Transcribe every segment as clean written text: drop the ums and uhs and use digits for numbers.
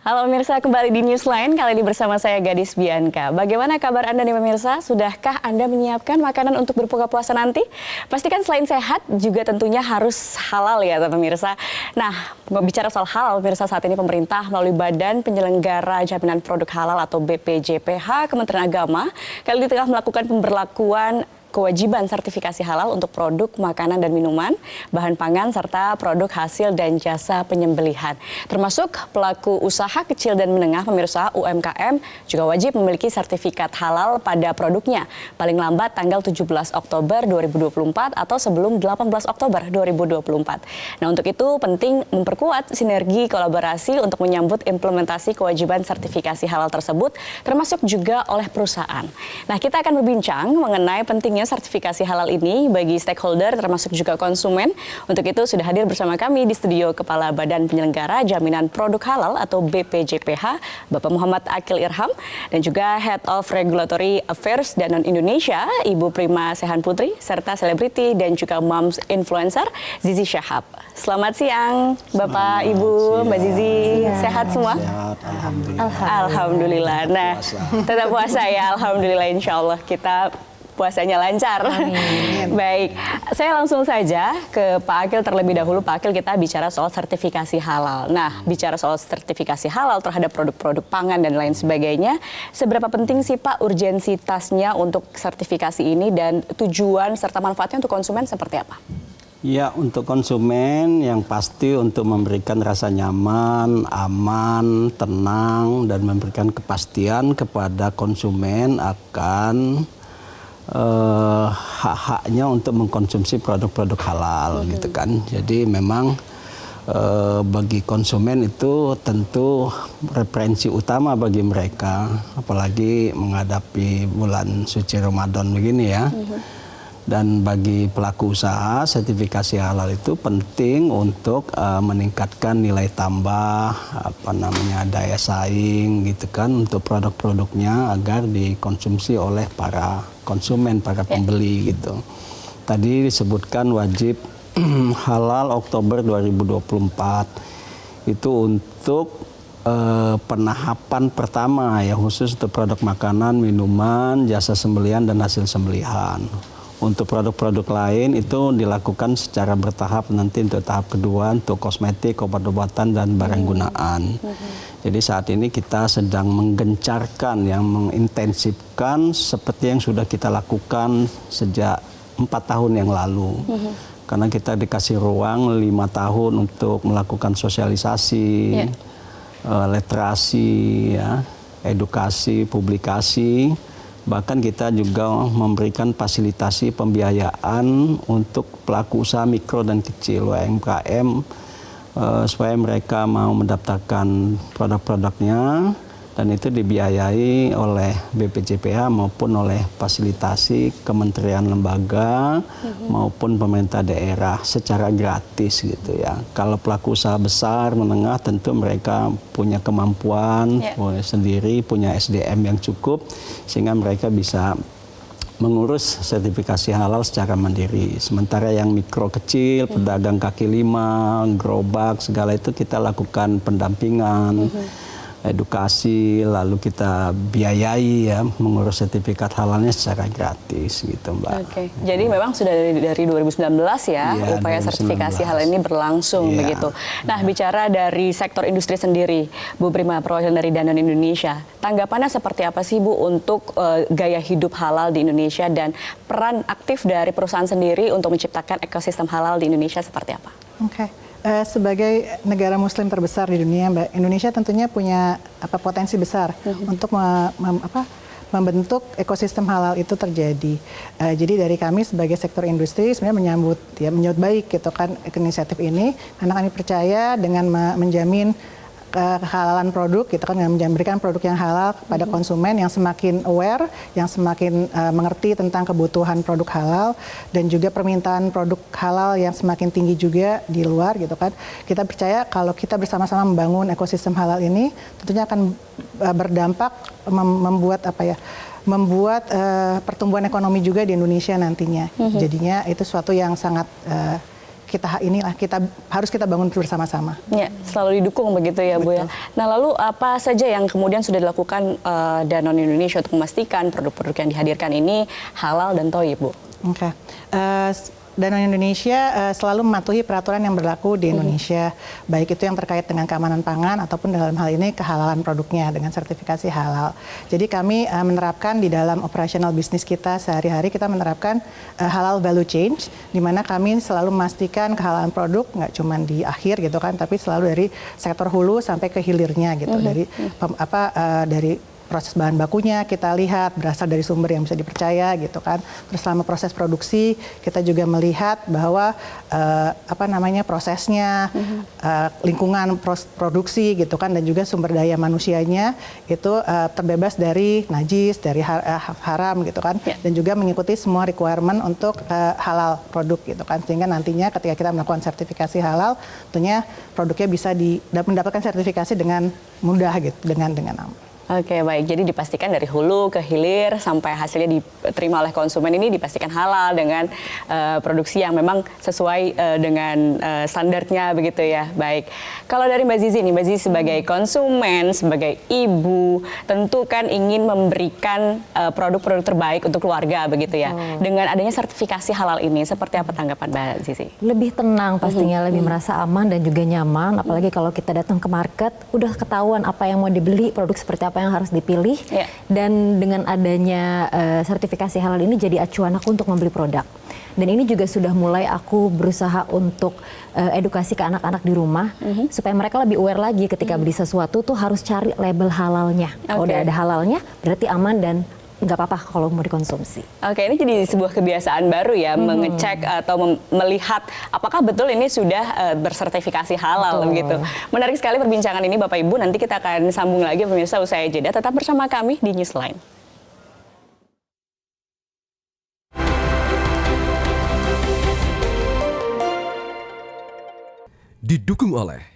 Halo pemirsa, kembali di Newsline, kali ini bersama saya Gadis Bianca. Bagaimana kabar Anda nih pemirsa? Sudahkah Anda menyiapkan makanan untuk berbuka puasa nanti? Pastikan selain sehat, juga tentunya harus halal ya pemirsa. Nah, bicara soal halal pemirsa, saat ini pemerintah melalui Badan Penyelenggara Jaminan Produk Halal atau BPJPH Kementerian Agama, kali ini tengah melakukan pemberlakuan kewajiban sertifikasi halal untuk produk makanan dan minuman, bahan pangan, serta produk hasil dan jasa penyembelihan. Termasuk pelaku usaha kecil dan menengah pemirsa UMKM juga wajib memiliki sertifikat halal pada produknya, paling lambat tanggal 17 Oktober 2024 atau sebelum 18 Oktober 2024. Nah, untuk itu penting memperkuat sinergi kolaborasi untuk menyambut implementasi kewajiban sertifikasi halal tersebut, termasuk juga oleh perusahaan. Nah, kita akan berbincang mengenai pentingnya sertifikasi halal ini bagi stakeholder termasuk juga konsumen. Untuk itu sudah hadir bersama kami di studio Kepala Badan Penyelenggara Jaminan Produk Halal atau BPJPH, Bapak Muhammad Akil Irham, dan juga Head of Regulatory Affairs Danone Indonesia, Ibu Prima Sehan Putri, serta selebriti dan juga moms influencer Zizi Syahab. Selamat siang Bapak, Ibu, Mbak Zizi, sehat semua? Sehat, alhamdulillah. Alhamdulillah. Nah, tetap puasa ya, alhamdulillah, insya Allah kita puasanya lancar. Amin. Baik, saya langsung saja ke Pak Akil terlebih dahulu. Pak Akil, kita bicara soal sertifikasi halal. Nah, bicara soal sertifikasi halal terhadap produk-produk pangan dan lain sebagainya, seberapa penting sih Pak urgensitasnya untuk sertifikasi ini dan tujuan serta manfaatnya untuk konsumen seperti apa? Ya, untuk konsumen yang pasti untuk memberikan rasa nyaman, aman, tenang, dan memberikan kepastian kepada konsumen akan hak-haknya untuk mengkonsumsi produk-produk halal gitu kan. Jadi memang bagi konsumen itu tentu referensi utama bagi mereka, apalagi menghadapi bulan suci Ramadan begini ya. Dan bagi pelaku usaha, sertifikasi halal itu penting untuk meningkatkan nilai tambah, daya saing gitu kan untuk produk-produknya agar dikonsumsi oleh para konsumen, para pembeli gitu. Tadi disebutkan wajib halal Oktober 2024 itu untuk penahapan pertama ya, khusus untuk produk makanan, minuman, jasa sembelihan dan hasil sembelihan. Untuk produk-produk lain itu dilakukan secara bertahap nanti untuk tahap kedua untuk kosmetik, obat-obatan dan barang gunaan. Jadi saat ini kita sedang menggencarkan, yang mengintensifkan seperti yang sudah kita lakukan sejak 4 tahun yang lalu. Karena kita dikasih ruang 5 tahun untuk melakukan sosialisasi, literasi, ya, edukasi, publikasi. Bahkan kita juga memberikan fasilitasi pembiayaan untuk pelaku usaha mikro dan kecil UMKM supaya mereka mau mendaftarkan produk-produknya dan itu dibiayai oleh BPJPH maupun oleh fasilitasi kementerian lembaga maupun pemerintah daerah secara gratis gitu ya. Kalau pelaku usaha besar menengah tentu mereka punya kemampuan sendiri, punya SDM yang cukup sehingga mereka bisa mengurus sertifikasi halal secara mandiri. Sementara yang mikro kecil, pedagang kaki lima, gerobak, segala itu kita lakukan pendampingan, edukasi, lalu kita biayai ya mengurus sertifikat halalnya secara gratis gitu Mbak. Oke. Jadi memang sudah dari 2019 ya, upaya 2019. Sertifikasi halal ini berlangsung begitu. Nah, bicara dari sektor industri sendiri, Bu Prima, perwakilan dari Danone Indonesia, tanggapannya seperti apa sih Bu untuk gaya hidup halal di Indonesia dan peran aktif dari perusahaan sendiri untuk menciptakan ekosistem halal di Indonesia seperti apa? Oke. Sebagai negara muslim terbesar di dunia, Mbak, Indonesia tentunya punya potensi besar untuk membentuk ekosistem halal itu terjadi. Jadi dari kami sebagai sektor industri sebenarnya menyambut baik gitu kan inisiatif ini, karena kami percaya dengan menjamin kehalalan produk, kita kan memberikan produk yang halal kepada konsumen yang semakin aware, yang semakin mengerti tentang kebutuhan produk halal dan juga permintaan produk halal yang semakin tinggi juga di luar gitu kan. Kita percaya kalau kita bersama-sama membangun ekosistem halal ini tentunya akan berdampak membuat pertumbuhan ekonomi juga di Indonesia nantinya. Jadinya itu suatu yang sangat kita harus kita bangun bersama-sama. Ya, selalu didukung begitu ya Bu ya. Nah lalu apa saja yang kemudian sudah dilakukan Danone Indonesia untuk memastikan produk-produk yang dihadirkan ini halal dan thayyib Bu? Oke. Danone Indonesia selalu mematuhi peraturan yang berlaku di Indonesia, baik itu yang terkait dengan keamanan pangan ataupun dalam hal ini kehalalan produknya dengan sertifikasi halal. Jadi kami menerapkan di dalam operasional bisnis kita sehari-hari, kita menerapkan halal value chain, di mana kami selalu memastikan kehalalan produk nggak cuma di akhir gitu kan, tapi selalu dari sektor hulu sampai ke hilirnya gitu, dari proses bahan bakunya kita lihat berasal dari sumber yang bisa dipercaya gitu kan. Terus selama proses produksi kita juga melihat bahwa prosesnya, lingkungan produksi gitu kan, dan juga sumber daya manusianya itu terbebas dari najis, dari haram gitu kan, dan juga mengikuti semua requirement untuk halal produk gitu kan, sehingga nantinya ketika kita melakukan sertifikasi halal, tentunya produknya bisa mendapatkan sertifikasi dengan mudah gitu, dengan aman. Oke, baik. Jadi dipastikan dari hulu ke hilir sampai hasilnya diterima oleh konsumen ini dipastikan halal dengan produksi yang memang sesuai dengan standarnya begitu ya. Baik. Kalau dari Mbak Zizi nih, Mbak Zizi sebagai konsumen, sebagai ibu, tentu kan ingin memberikan produk-produk terbaik untuk keluarga begitu ya. Dengan adanya sertifikasi halal ini, seperti apa tanggapan Mbak Zizi? Lebih tenang pastinya, lebih merasa aman dan juga nyaman. Apalagi kalau kita datang ke market, udah ketahuan apa yang mau dibeli, produk seperti apa yang harus dipilih, dan dengan adanya sertifikasi halal ini jadi acuan aku untuk membeli produk. Dan ini juga sudah mulai aku berusaha untuk edukasi ke anak-anak di rumah supaya mereka lebih aware lagi ketika beli sesuatu tuh harus cari label halalnya. Kalau udah ada halalnya berarti aman dan nggak apa-apa kalau mau dikonsumsi. Oke, ini jadi sebuah kebiasaan baru ya, mengecek atau melihat apakah betul ini sudah bersertifikasi halal gitu. Menarik sekali perbincangan ini Bapak Ibu, nanti kita akan sambung lagi pemirsa usai jeda. Tetap bersama kami di Newsline. Didukung oleh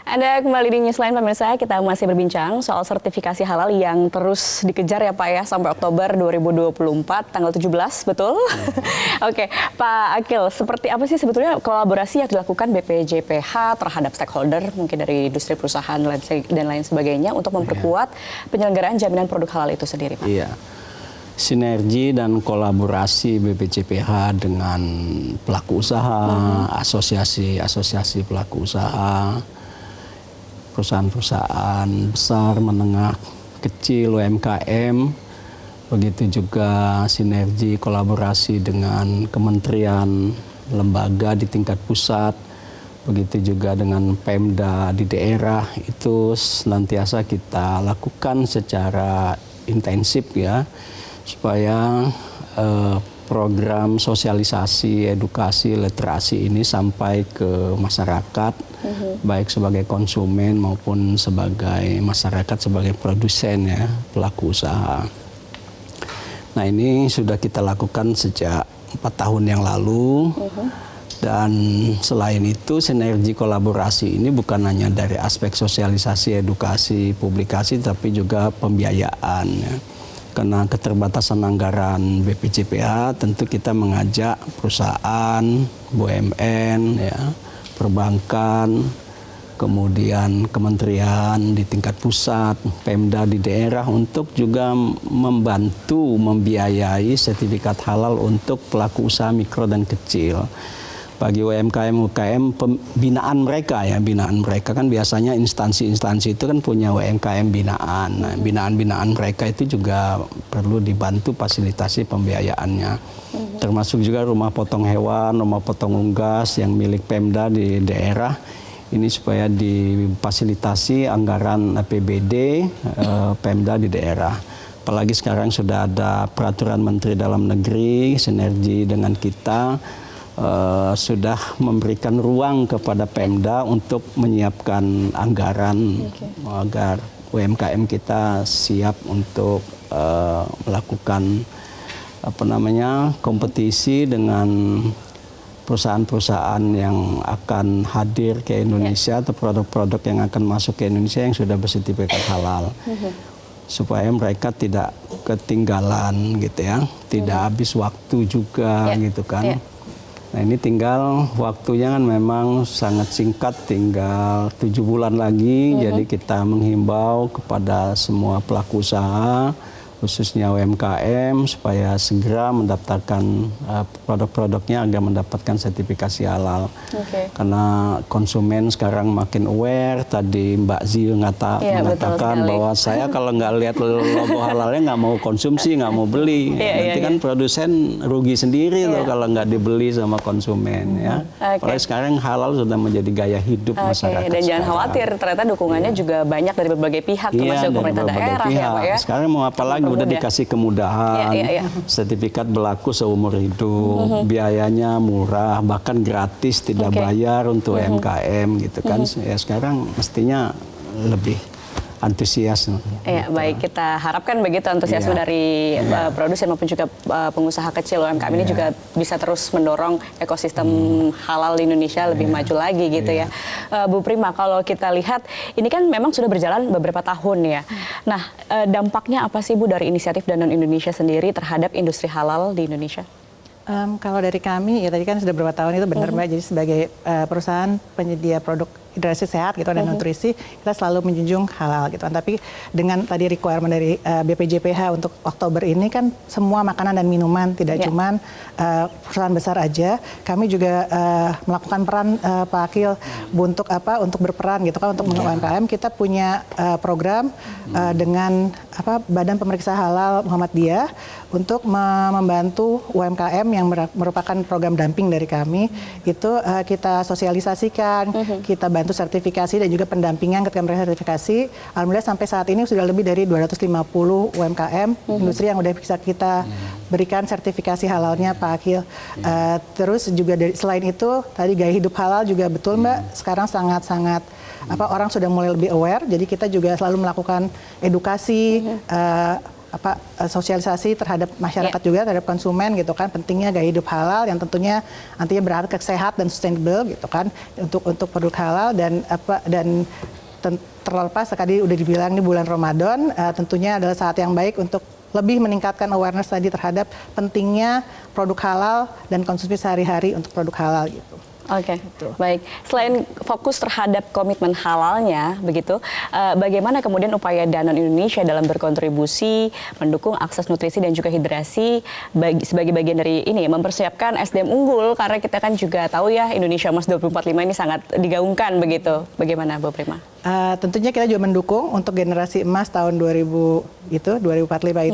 Anda kembali di Newsline pemirsa, kita masih berbincang soal sertifikasi halal yang terus dikejar ya Pak ya sampai Oktober 2024 tanggal 17, betul? Oke, Pak Akil, seperti apa sih sebetulnya kolaborasi yang dilakukan BPJPH terhadap stakeholder mungkin dari industri perusahaan dan lain sebagainya untuk memperkuat penyelenggaraan jaminan produk halal itu sendiri Pak? Iya. Sinergi dan kolaborasi BPJPH dengan pelaku usaha, asosiasi pelaku usaha, perusahaan-perusahaan besar, menengah, kecil, UMKM, begitu juga sinergi kolaborasi dengan kementerian, lembaga di tingkat pusat, begitu juga dengan Pemda di daerah, itu senantiasa kita lakukan secara intensif ya, supaya program sosialisasi, edukasi, literasi ini sampai ke masyarakat, baik sebagai konsumen maupun sebagai masyarakat, sebagai produsen ya, pelaku usaha. Nah ini sudah kita lakukan sejak 4 tahun yang lalu, dan selain itu sinergi kolaborasi ini bukan hanya dari aspek sosialisasi, edukasi, publikasi, tapi juga pembiayaan ya. Karena keterbatasan anggaran BPJPH, tentu kita mengajak perusahaan, BUMN, ya, perbankan, kemudian kementerian di tingkat pusat, Pemda di daerah untuk juga membantu membiayai sertifikat halal untuk pelaku usaha mikro dan kecil. Bagi UMKM binaan mereka ya, binaan mereka kan biasanya instansi-instansi itu kan punya UMKM binaan. Nah, binaan-binaan mereka itu juga perlu dibantu fasilitasi pembiayaannya. Termasuk juga rumah potong hewan, rumah potong unggas yang milik Pemda di daerah. Ini supaya difasilitasi anggaran APBD Pemda di daerah. Apalagi sekarang sudah ada peraturan Menteri Dalam Negeri, sinergi dengan kita, sudah memberikan ruang kepada Pemda untuk menyiapkan anggaran agar UMKM kita siap untuk melakukan kompetisi dengan perusahaan-perusahaan yang akan hadir ke Indonesia atau produk-produk yang akan masuk ke Indonesia yang sudah bersertifikat halal. Supaya mereka tidak ketinggalan gitu ya, tidak habis waktu juga gitu kan. Nah ini tinggal waktunya kan memang sangat singkat, tinggal 7 bulan lagi. Jadi kita menghimbau kepada semua pelaku usaha, khususnya UMKM, supaya segera mendaftarkan produk-produknya agar mendapatkan sertifikasi halal. Karena konsumen sekarang makin aware. Tadi Mbak Zi mengatakan bahwa saya kalau nggak lihat logo halalnya nggak mau konsumsi, nggak mau beli. Nanti kan produsen rugi sendiri loh kalau nggak dibeli sama konsumen. Ya. Apalagi sekarang halal sudah menjadi gaya hidup masyarakat. Dan jangan khawatir, ternyata dukungannya juga banyak dari berbagai pihak, termasuk pemerintah daerah ya Pak ya. Sekarang mau apa lagi? Udah dikasih kemudahan, sertifikat berlaku seumur hidup, biayanya murah, bahkan gratis, tidak bayar untuk UMKM gitu kan. Ya sekarang mestinya lebih antusias. Ya, baik, kita harapkan begitu antusiasme dari produsen maupun juga pengusaha kecil UMKM ini juga bisa terus mendorong ekosistem halal di Indonesia lebih maju lagi gitu ya. Bu Prima, kalau kita lihat ini kan memang sudah berjalan beberapa tahun ya. Nah, dampaknya apa sih Bu dari inisiatif Danone Indonesia sendiri terhadap industri halal di Indonesia? Kalau dari kami, ya tadi kan sudah beberapa tahun itu benar Mbak, jadi sebagai perusahaan penyedia produk hidrasi sehat gitu dan nutrisi, kita selalu menjunjung halal gitu. Tapi dengan tadi requirement dari BPJPH untuk Oktober ini kan semua makanan dan minuman, tidak cuman perusahaan besar aja. Kami juga melakukan peran Pak Akil untuk untuk berperan gitu kan untuk UMKM. Kita punya program dengan Badan Pemeriksa Halal Muhammadiyah untuk membantu UMKM yang merupakan program damping dari kami. Itu kita sosialisasikan, kita bantu sertifikasi dan juga pendampingan ketika mereka sertifikasi. Alhamdulillah sampai saat ini sudah lebih dari 250 UMKM industri yang sudah bisa kita berikan sertifikasi halalnya Pak Akil. Terus juga selain itu tadi gaya hidup halal juga betul Mbak, sekarang sangat-sangat orang sudah mulai lebih aware. Jadi kita juga selalu melakukan edukasi, sosialisasi terhadap masyarakat juga, terhadap konsumen gitu kan, pentingnya gaya hidup halal yang tentunya nantinya berharga sehat dan sustainable gitu kan untuk produk halal. Dan terlepas tadi udah dibilang ini bulan Ramadan, tentunya adalah saat yang baik untuk lebih meningkatkan awareness tadi terhadap pentingnya produk halal dan konsumsi sehari-hari untuk produk halal gitu. Oke, baik. Selain fokus terhadap komitmen halalnya, begitu, bagaimana kemudian upaya Danone Indonesia dalam berkontribusi mendukung akses nutrisi dan juga hidrasi sebagai bagian dari ini mempersiapkan SDM unggul, karena kita kan juga tahu ya Indonesia Emas 2045 ini sangat digaungkan begitu. Bagaimana Bu Prima? Tentunya kita juga mendukung untuk generasi emas tahun 2045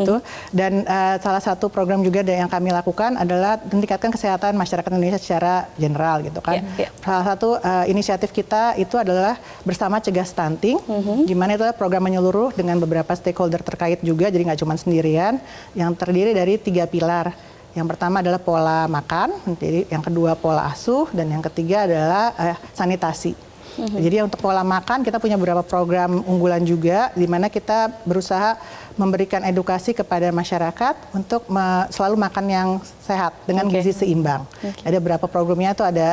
itu, dan salah satu program juga yang kami lakukan adalah meningkatkan kesehatan masyarakat Indonesia secara general gitu kan. Salah satu inisiatif kita itu adalah bersama cegah stunting, di mana itu program menyeluruh dengan beberapa stakeholder terkait juga, jadi nggak cuma sendirian, yang terdiri dari 3 pilar. Yang pertama adalah pola makan, jadi yang kedua pola asuh, dan yang ketiga adalah sanitasi. Jadi untuk pola makan kita punya beberapa program unggulan juga, di mana kita berusaha memberikan edukasi kepada masyarakat untuk selalu makan yang sehat dengan gizi seimbang. Ada beberapa programnya itu ada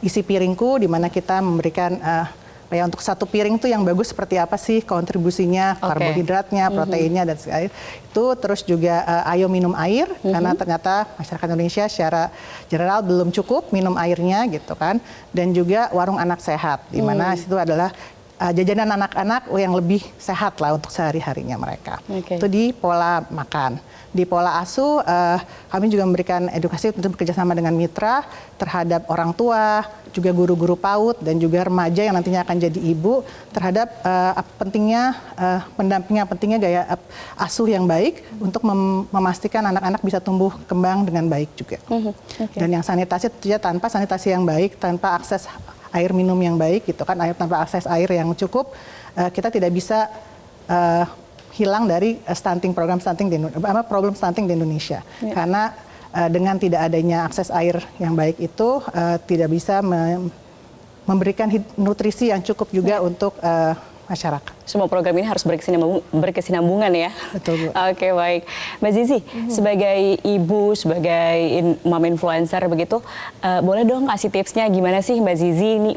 isi piringku, di mana kita memberikan untuk satu piring tuh yang bagus seperti apa sih kontribusinya, karbohidratnya, proteinnya dan sebagainya. Itu terus juga ayo minum air, karena ternyata masyarakat Indonesia secara general belum cukup minum airnya gitu kan. Dan juga warung anak sehat, di mana itu adalah jajanan anak-anak yang lebih sehat lah untuk sehari-harinya mereka. Itu di pola makan. Di pola asuh, kami juga memberikan edukasi untuk bekerjasama dengan mitra terhadap orang tua, juga guru-guru PAUD, dan juga remaja yang nantinya akan jadi ibu, terhadap pentingnya pendampingan, pentingnya gaya asuh yang baik untuk memastikan anak-anak bisa tumbuh kembang dengan baik juga. Dan yang sanitasi tentunya tanpa sanitasi yang baik, tanpa akses air minum yang baik gitu kan, tanpa akses air yang cukup, kita tidak bisa hilang dari problem stunting di Indonesia. Karena dengan tidak adanya akses air yang baik itu tidak bisa memberikan nutrisi yang cukup juga untuk masyarakat. Semua program ini harus berkesinambungan ya. Betul, Bu. Oke, baik. Mbak Zizi, sebagai ibu, sebagai mom influencer begitu, boleh dong kasih tipsnya gimana sih Mbak Zizi ini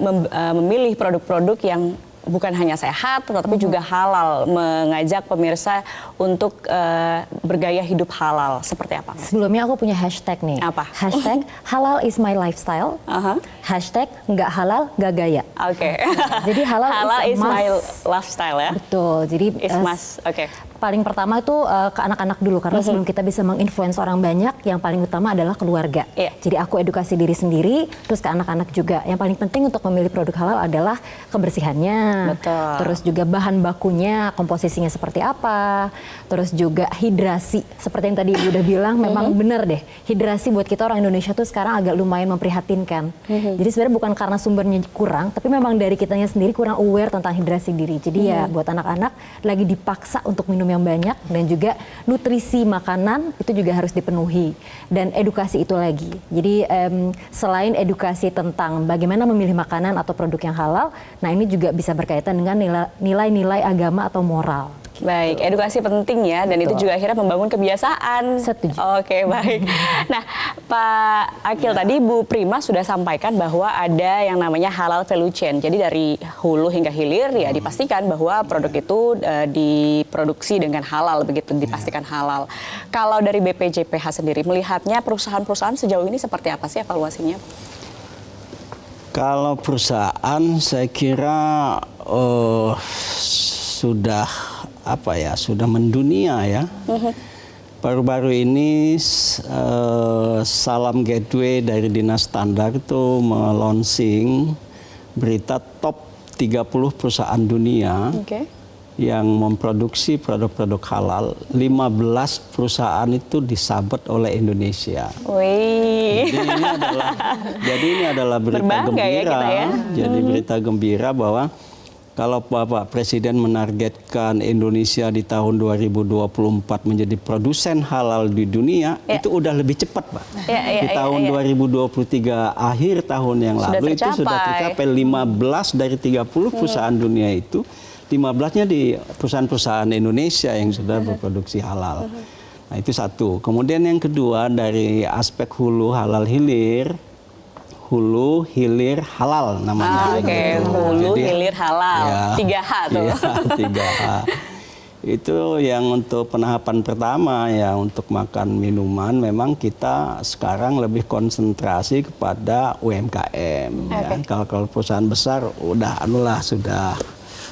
memilih produk-produk yang bukan hanya sehat, tetapi juga halal, mengajak pemirsa untuk bergaya hidup halal. Seperti apa? Sebelumnya aku punya hashtag nih. Apa? Hashtag halal is my lifestyle. Hashtag nggak halal, nggak gaya. Oke. Jadi halal is must. my lifestyle ya? Betul. Jadi Is must. Oke. paling pertama itu ke anak-anak dulu, karena sebelum kita bisa menginfluence orang banyak, yang paling utama adalah keluarga. Jadi aku edukasi diri sendiri, terus ke anak-anak juga. Yang paling penting untuk memilih produk halal adalah kebersihannya, terus juga bahan bakunya, komposisinya seperti apa, terus juga hidrasi. Seperti yang tadi Ibu udah bilang, memang benar deh, hidrasi buat kita orang Indonesia tuh sekarang agak lumayan memprihatinkan. Jadi sebenarnya bukan karena sumbernya kurang, tapi memang dari kitanya sendiri kurang aware tentang hidrasi diri. Jadi ya buat anak-anak lagi dipaksa untuk minum yang banyak, dan juga nutrisi makanan itu juga harus dipenuhi, dan edukasi itu lagi. Jadi selain edukasi tentang bagaimana memilih makanan atau produk yang halal, nah ini juga bisa berkaitan dengan nilai-nilai agama atau moral. Baik, edukasi penting ya, dan itu juga akhirnya membangun kebiasaan. Setuju. Oke, baik. Nah, Pak Akil, tadi Bu Prima sudah sampaikan bahwa ada yang namanya halal value chain. Jadi dari hulu hingga hilir ya dipastikan bahwa produk itu diproduksi dengan halal, begitu dipastikan halal. Kalau dari BPJPH sendiri melihatnya perusahaan-perusahaan sejauh ini seperti apa sih evaluasinya? Kalau perusahaan saya kira sudah mendunia ya. Baru-baru ini Salam Gateway dari Dinas Standar itu melonsing berita top 30 perusahaan dunia yang memproduksi produk-produk halal. 15 perusahaan itu disabet oleh Indonesia. Jadi ini adalah berita gembira. Ya kita ya? Jadi berita gembira bahwa kalau Bapak Presiden menargetkan Indonesia di tahun 2024 menjadi produsen halal di dunia, itu udah lebih cepat, Pak. Di tahun 2023 akhir tahun yang lalu itu sudah tercapai 15 dari 30 perusahaan dunia itu, 15-nya di perusahaan-perusahaan Indonesia yang sudah berproduksi halal. Nah, itu satu. Kemudian yang kedua dari aspek hulu halal hilir. Hulu, hilir, halal namanya. Hulu, hilir, halal. Ya, 3H tuh. Ya, 3H. Itu yang untuk penahapan pertama ya, untuk makan minuman memang kita sekarang lebih konsentrasi kepada UMKM. Ya. Kalau perusahaan besar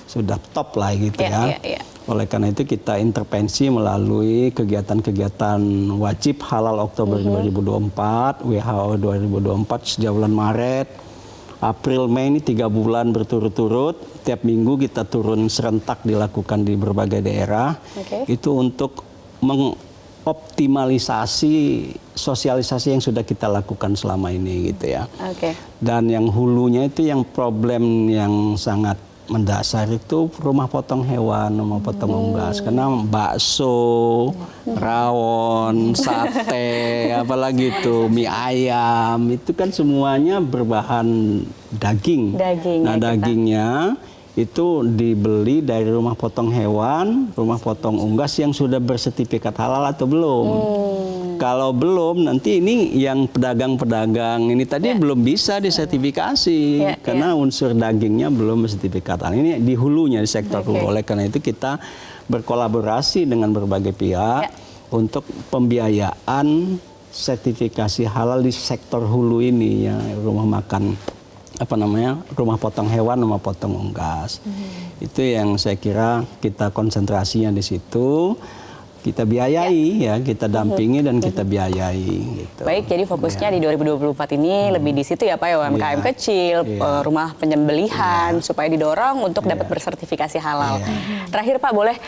sudah top lah gitu ya. Oleh karena itu kita intervensi melalui kegiatan-kegiatan wajib halal Oktober 2024, WHO 2024 sejak bulan Maret, April, Mei ini 3 bulan berturut-turut. Tiap minggu kita turun serentak dilakukan di berbagai daerah. Itu untuk mengoptimalisasi sosialisasi yang sudah kita lakukan selama ini gitu ya. Dan yang hulunya itu yang problem yang sangat mendasar itu rumah potong hewan, rumah potong unggas. Karena bakso, rawon, sate, apalagi itu mie ayam, itu kan semuanya berbahan daging. Nah, dagingnya itu dibeli dari rumah potong hewan, rumah potong unggas yang sudah bersertifikat halal atau belum. Kalau belum, nanti ini yang pedagang-pedagang ini tadi belum bisa disertifikasi karena unsur dagingnya belum bersertifikat. Ini di hulunya, di sektor hulu. Oleh karena itu kita berkolaborasi dengan berbagai pihak untuk pembiayaan sertifikasi halal di sektor hulu ini ya, rumah makan rumah potong hewan, rumah potong unggas. Itu yang saya kira kita konsentrasinya di situ. Kita biayai ya, kita dampingi dan kita biayai gitu. Baik, jadi fokusnya di 2024 ini lebih di situ ya Pak, ya, UMKM kecil, rumah penyembelihan supaya didorong untuk dapat bersertifikasi halal. Terakhir Pak, boleh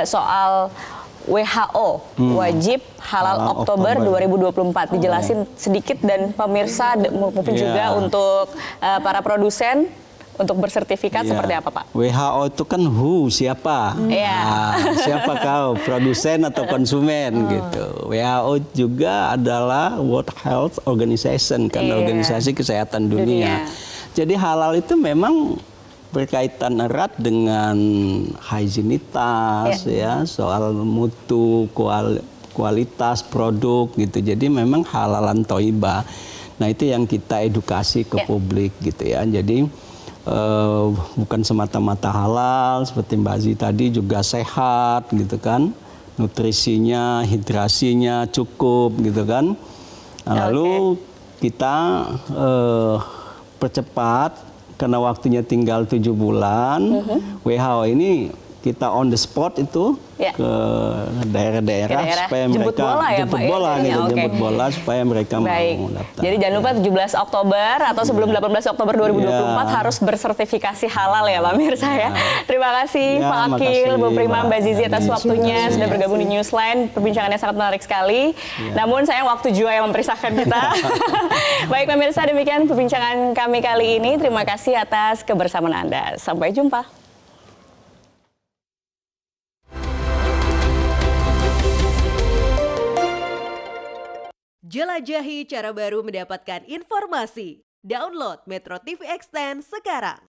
soal WHO wajib halal Oktober 2024 dijelasin sedikit, dan pemirsa maupun juga untuk para produsen untuk bersertifikat seperti apa Pak? WHO itu kan siapa? Siapa kau? Produsen atau konsumen gitu. WHO juga adalah World Health Organization, kan organisasi kesehatan dunia. Jadi halal itu memang berkaitan erat dengan higienitas ya, soal mutu, kualitas produk gitu. Jadi memang halalan toibah. Nah itu yang kita edukasi ke publik gitu ya. Jadi bukan semata-mata halal seperti Mbak Aziz tadi, juga sehat gitu kan. Nutrisinya, hidrasinya cukup gitu kan. Nah, lalu kita percepat karena waktunya tinggal 7 bulan. WHO ini kita on the spot itu ke daerah-daerah supaya jemput mereka bola ya, jemput Pak, bola ya? gitu, Oke. jemput bola supaya mereka Baik. mau daftar. Jadi jangan lupa 17 Oktober atau sebelum 18 Oktober 2024 harus bersertifikasi halal ya Pak Mirsa ya. Terima kasih Ya, Pak Akil, makasih, Bu Prima, Mbak Zizi atas Mbak waktunya Zizi. sudah bergabung di Newsline. Perbincangannya sangat menarik sekali. Namun sayang waktu jua yang memperisahkan kita. Baik pemirsa, demikian perbincangan kami kali ini. Terima kasih atas kebersamaan Anda. Sampai jumpa. Jelajahi cara baru mendapatkan informasi. Download Metro TV Extend sekarang.